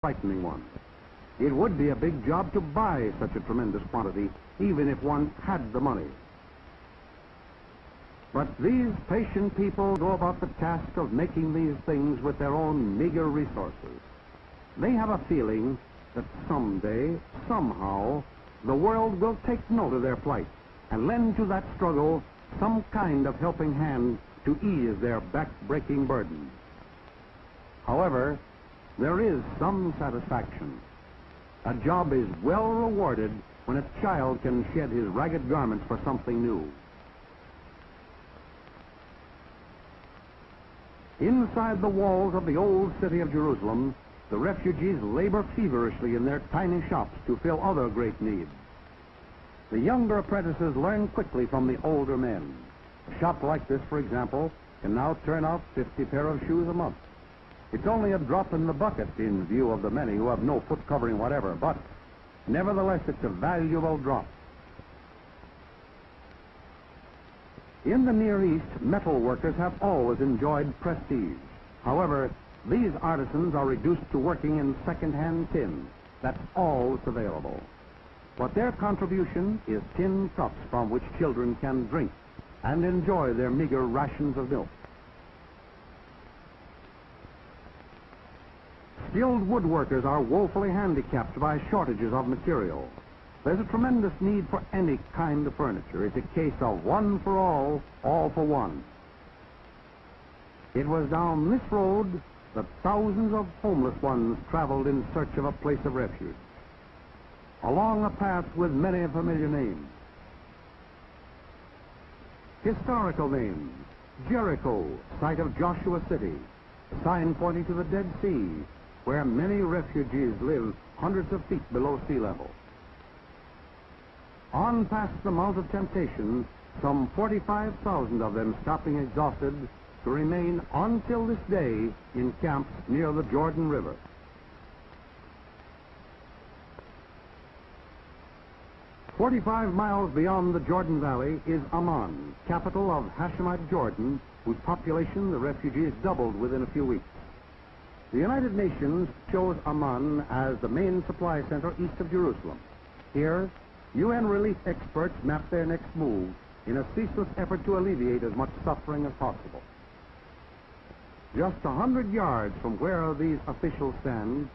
frightening one. It would be a big job to buy such a tremendous quantity, even if one had the money. But these patient people go about the task of making these things with their own meager resources. They have a feeling that someday, somehow, the world will take note of their plight and lend to that struggle some kind of helping hand to ease their back-breaking burden. However, there is some satisfaction. A job is well rewarded when a child can shed his ragged garments for something new. Inside the walls of the old city of Jerusalem, the refugees labor feverishly in their tiny shops to fill other great needs. The younger apprentices learn quickly from the older men. A shop like this, for example, can now turn out 50 pair of shoes a month. It's only a drop in the bucket in view of the many who have no foot covering whatever, but nevertheless it's a valuable drop. In the Near East, metal workers have always enjoyed prestige. However, these artisans are reduced to working in second-hand tin. That's all that's available. But their contribution is tin cups from which children can drink and enjoy their meager rations of milk. Skilled woodworkers are woefully handicapped by shortages of material. There's a tremendous need for any kind of furniture. It's a case of one for all for one. It was down this road that thousands of homeless ones traveled in search of a place of refuge. Along a path with many a familiar name. Historical names: Jericho, site of Joshua City, a sign pointing to the Dead Sea, where many refugees live hundreds of feet below sea level. On past the Mount of Temptation, some 45,000 of them stopping exhausted to remain until this day in camps near the Jordan River. "45 miles beyond the Jordan Valley is Amman, capital of Hashemite Jordan, whose population the refugees doubled within a few weeks. The United Nations chose Amman as the main supply center east of Jerusalem. Here, UN relief experts map their next move in a ceaseless effort to alleviate as much suffering as possible. Just 100 yards from where these officials stand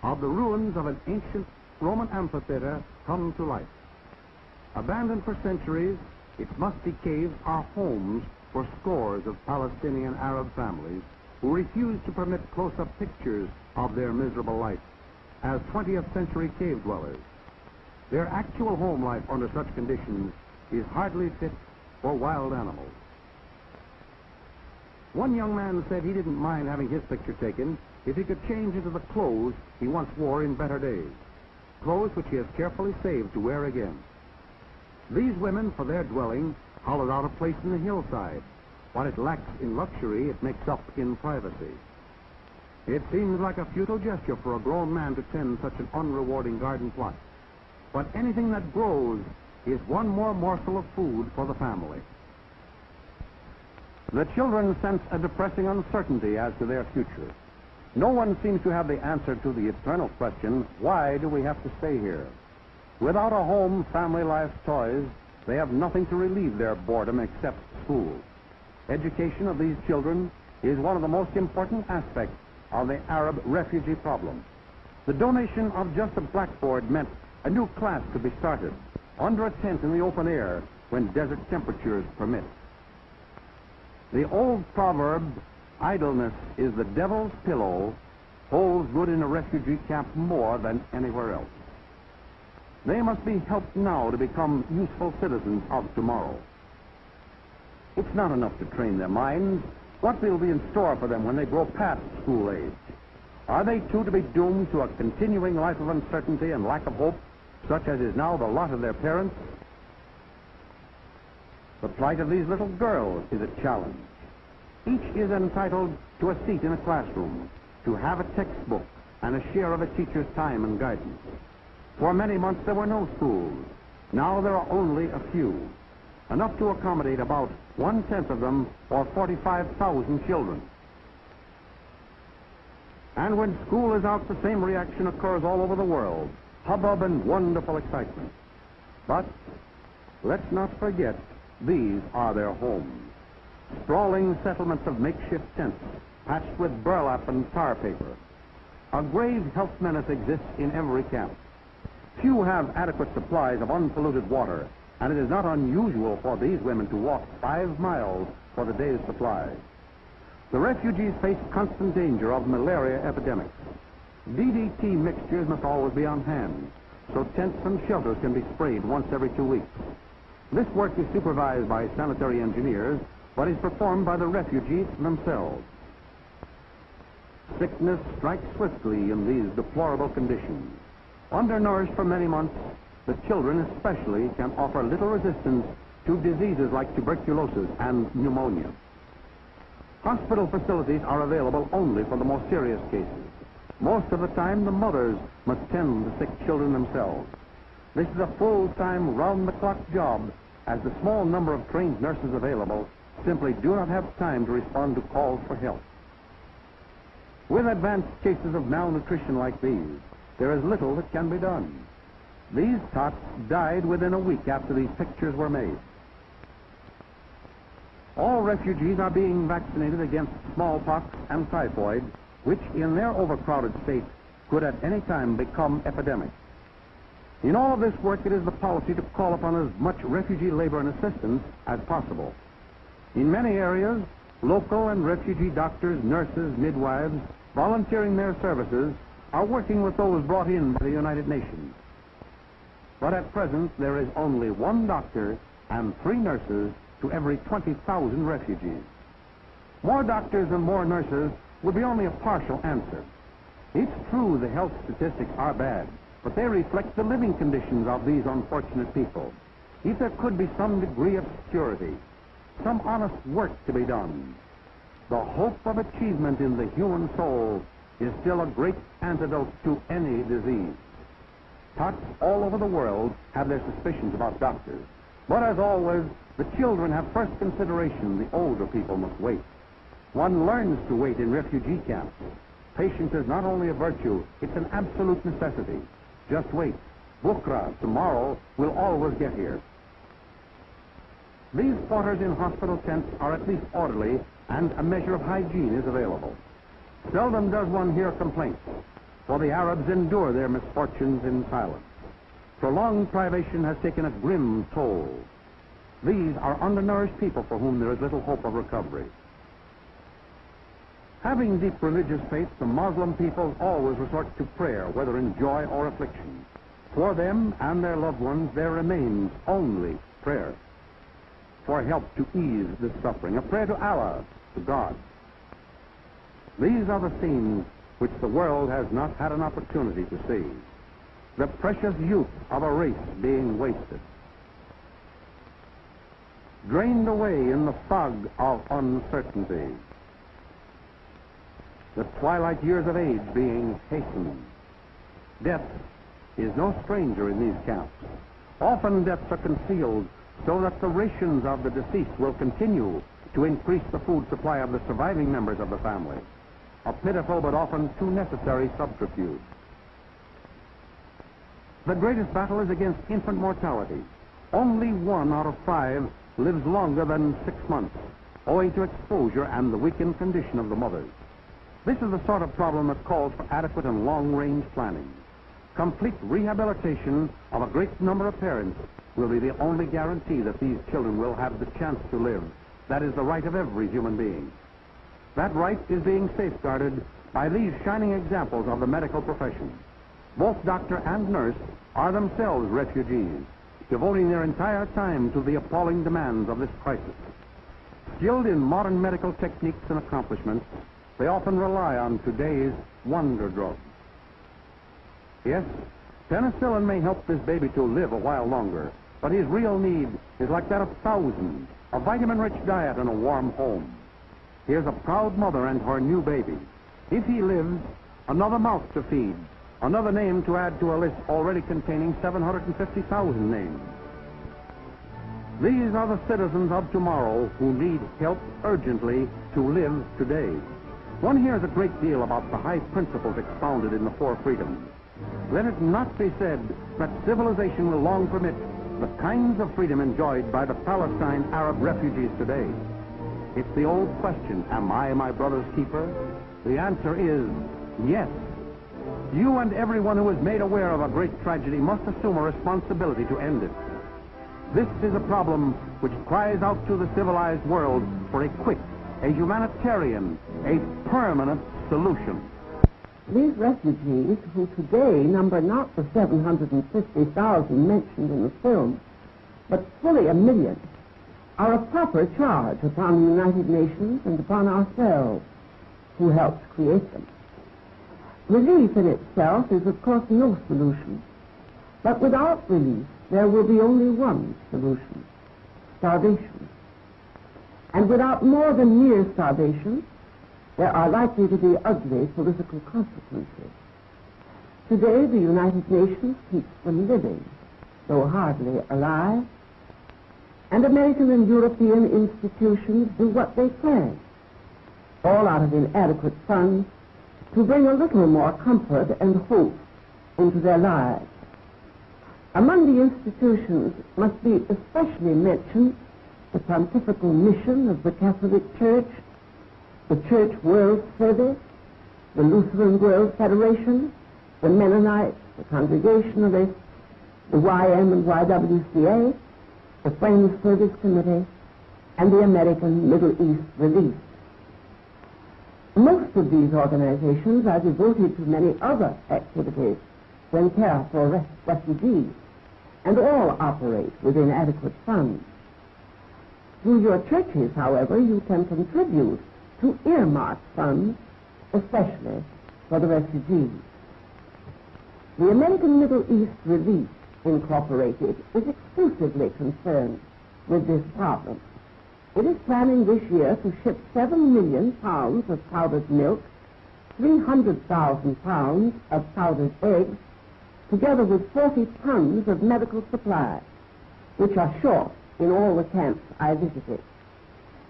are the ruins of an ancient Roman amphitheater come to life. Abandoned for centuries, its musty caves are homes for scores of Palestinian Arab families who refuse to permit close-up pictures of their miserable life as 20th century cave dwellers. Their actual home life under such conditions is hardly fit for wild animals. One young man said he didn't mind having his picture taken if he could change into the clothes he once wore in better days, clothes which he has carefully saved to wear again. These women, for their dwelling, hollowed out a place in the hillside. What it lacks in luxury, it makes up in privacy. It seems like a futile gesture for a grown man to tend such an unrewarding garden plot. But anything that grows is one more morsel of food for the family. The children sense a depressing uncertainty as to their future. No one seems to have the answer to the eternal question, why do we have to stay here? Without a home, family life, toys, they have nothing to relieve their boredom except school. Education of these children is one of the most important aspects of the Arab refugee problem. The donation of just a blackboard meant a new class could be started under a tent in the open air when desert temperatures permit. The old proverb, idleness is the devil's pillow, holds good in a refugee camp more than anywhere else. They must be helped now to become useful citizens of tomorrow. It's not enough to train their minds. What will be in store for them when they grow past school age? Are they too to be doomed to a continuing life of uncertainty and lack of hope, such as is now the lot of their parents? The plight of these little girls is a challenge. Each is entitled to a seat in a classroom, to have a textbook, and a share of a teacher's time and guidance. For many months there were no schools. Now there are only a few, enough to accommodate about 1/10 of them, or 45,000 children. And when school is out, the same reaction occurs all over the world. Hubbub and wonderful excitement. But let's not forget, these are their homes. Sprawling settlements of makeshift tents, patched with burlap and tar paper. A grave health menace exists in every camp. Few have adequate supplies of unpolluted water, and it is not unusual for these women to walk 5 miles for the day's supply. The refugees face constant danger of malaria epidemics. DDT mixtures must always be on hand, so tents and shelters can be sprayed once every 2 weeks. This work is supervised by sanitary engineers, but is performed by the refugees themselves. Sickness strikes swiftly in these deplorable conditions. Undernourished for many months, the children especially can offer little resistance to diseases like tuberculosis and pneumonia. Hospital facilities are available only for the most serious cases. Most of the time, the mothers must tend the sick children themselves. This is a full-time, round-the-clock job, as the small number of trained nurses available simply do not have time to respond to calls for help. With advanced cases of malnutrition like these, there is little that can be done. These tots died within a week after these pictures were made. All refugees are being vaccinated against smallpox and typhoid, which in their overcrowded state could at any time become epidemic. In all of this work, it is the policy to call upon as much refugee labor and assistance as possible. In many areas, local and refugee doctors, nurses, midwives, volunteering their services, are working with those brought in by the United Nations. But at present, there is only 1 doctor and 3 nurses to every 20,000 refugees. More doctors and more nurses would be only a partial answer. It's true the health statistics are bad, but they reflect the living conditions of these unfortunate people. If there could be some degree of security, some honest work to be done, the hope of achievement in the human soul is still a great antidote to any disease. Tots all over the world have their suspicions about doctors, but as always, the children have first consideration. The older people must wait. One learns to wait in refugee camps. Patience is not only a virtue, it's an absolute necessity. Just wait. Bukra, tomorrow, will always get here. These quarters in hospital tents are at least orderly, and a measure of hygiene is available. Seldom does one hear complaints, for the Arabs endure their misfortunes in silence. Prolonged privation has taken a grim toll. These are undernourished people for whom there is little hope of recovery. Having deep religious faith, the Muslim people always resort to prayer, whether in joy or affliction. For them and their loved ones, there remains only prayer. For help to ease this suffering, a prayer to Allah, to God. These are the scenes which the world has not had an opportunity to see. The precious youth of a race being wasted. Drained away in the fog of uncertainty. The twilight years of age being hastened. Death is no stranger in these camps. Often deaths are concealed so that the rations of the deceased will continue to increase the food supply of the surviving members of the family. A pitiful but often too necessary subterfuge. The greatest battle is against infant mortality. Only 1 out of 5 lives longer than 6 months, owing to exposure and the weakened condition of the mothers. This is the sort of problem that calls for adequate and long-range planning. Complete rehabilitation of a great number of parents will be the only guarantee that these children will have the chance to live. That is the right of every human being. That right is being safeguarded by these shining examples of the medical profession. Both doctor and nurse are themselves refugees, devoting their entire time to the appalling demands of this crisis. Skilled in modern medical techniques and accomplishments, they often rely on today's wonder drugs. Yes, penicillin may help this baby to live a while longer, but his real need is like that of thousands, a vitamin-rich diet and a warm home. Here's a proud mother and her new baby. If he lives, another mouth to feed, another name to add to a list already containing 750,000 names. These are the citizens of tomorrow who need help urgently to live today. One hears a great deal about the high principles expounded in the Four Freedoms. Let it not be said that civilization will long permit the kinds of freedom enjoyed by the Palestine Arab refugees today. It's the old question, am I my brother's keeper? The answer is yes. You and everyone who is made aware of a great tragedy must assume a responsibility to end it. This is a problem which cries out to the civilized world for a quick, a humanitarian, a permanent solution. These refugees, who today number not the 750,000 mentioned in the film, but fully 1 million, are a proper charge upon the United Nations and upon ourselves, who helped create them. Relief in itself is, of course, no solution. But without relief, there will be only one solution: starvation. And without more than mere starvation, there are likely to be ugly political consequences. Today, the United Nations keeps them living, though hardly alive, and American and European institutions do what they can, all out of inadequate funds, to bring a little more comfort and hope into their lives. Among the institutions must be especially mentioned the pontifical mission of the Catholic Church, the Church World Service, the Lutheran World Federation, the Mennonites, the Congregationalists, the YM and YWCA, the Friends Service Committee, and the American Middle East Relief. Most of these organizations are devoted to many other activities than care for refugees, and all operate within adequate funds. Through your churches, however, you can contribute to earmarked funds, especially for the refugees. The American Middle East Relief Incorporated is exclusively concerned with this problem. It is planning this year to ship 7 million pounds of powdered milk, 300,000 pounds of powdered eggs, together with 40 tons of medical supplies, which are short in all the camps I visited.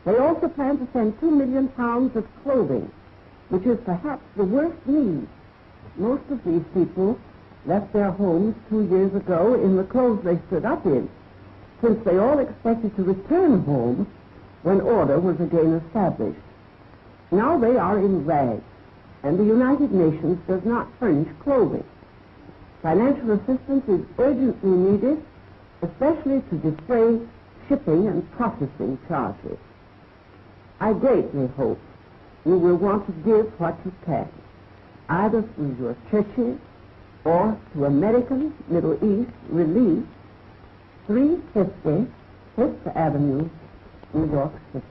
They also plan to send 2 million pounds of clothing, which is perhaps the worst need. Most of these people left their homes 2 years ago in the clothes they stood up in, since they all expected to return home when order was again established. Now they are in rags, and the United Nations does not furnish clothing. Financial assistance is urgently needed, especially to defray shipping and processing charges. I greatly hope you will want to give what you can, either through your churches or to American Middle East Relief, 350 Fifth Avenue, New York City.